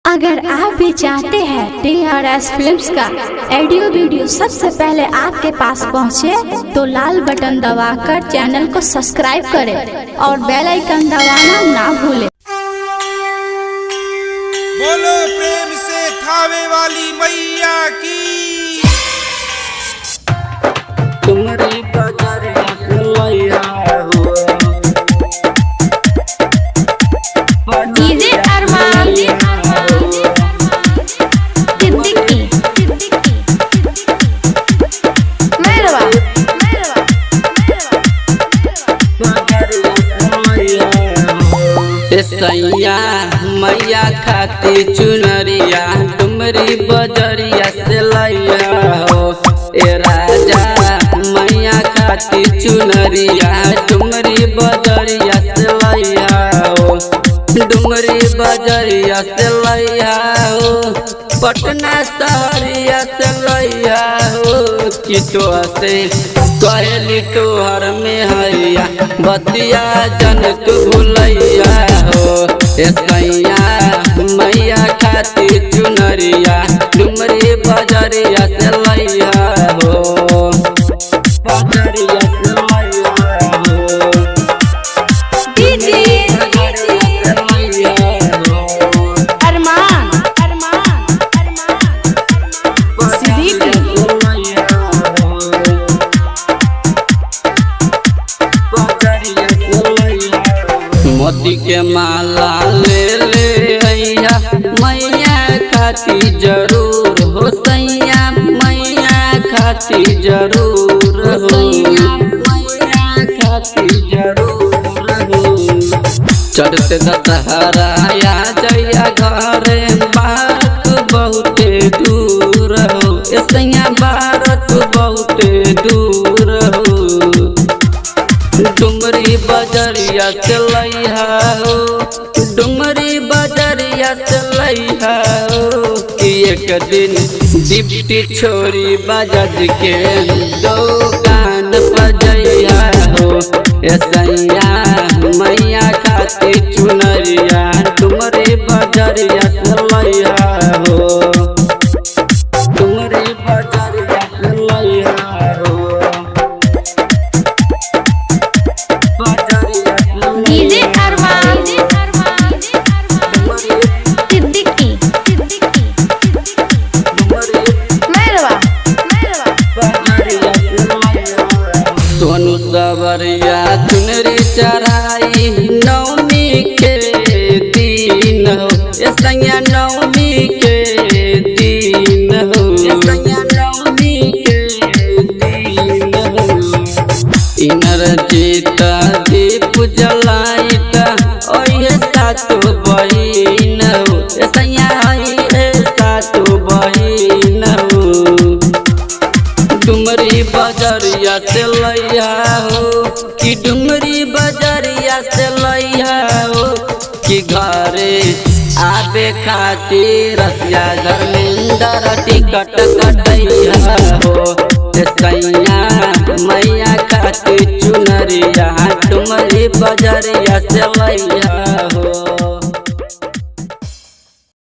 अगर आप भी चाहते हैं TRS फिल्म्स का ऑडियो वीडियो सबसे पहले आपके पास पहुंचे, तो लाल बटन दबाकर चैनल को सब्सक्राइब करें और बेल आइकन दबाना ना भूलें। बोलो प्रेम से थावे वाली मैया की। तुम्हारी बजरिया सुलैया हो डीजे अरमान सिद्दीकी मेरवा सैया मैया खाती चुनरिया तुम्हारी बजरिया से लैया हो। ए राजा मैया खाती चुनरिया तुम्हारी बजरिया से लैया हो। डुमरी बजरिया से लैया हो, पटना सहरिया से लैया हो। कि तो से कहली तोहर में हैया बतिया जन तू भुलैया हो। ए सैया मैया खाती चुनरिया डुमरी बजरिया से लैया हो। बजरिया से लैया हो। डीजे अरमान सिद्दीकी मोती के माला ले ले अइया मैया खाती जरूर हो। सैया मैया खाती जरूर हो। मैया खाती जरूर हो। चढ़ते दशहरा या जइया घरे बात बहुते दूर हो। ए सैया भारत बहुते दूर हो। डुमरी बजरिया से लैया हो। डुमरी बजरिया से लैया हो। कि एक दिन डिप्टी छोरी बजज के दुकान पर जइया हो। ए सैया मैया खाती चुनरिया डुमरी बजरिया से लैया हो। डुमरी बजरिया से लैया हो। डीजे अरमान सिद्दीकी मेरवा सोनू सवरिया चुनरी चढ़ाई नवमी के दिन हो। ए सैया नवमी के दिन हो। ए सैया नवमी के दिन हो। इनर जीता दीप जलाइता ओहे सातो बहिन हो। ए सैया ओहे सातो बहिन हो। डुमरी बजरिया से लैया हो। कि डुमरी बजरिया से लैया हो। कि घरे आबे खातिर रसिया धर्मेंद्र टिकट कटैया हो। ए सैया मैया खाती चुनरिया डुमरी बजरिया से लैया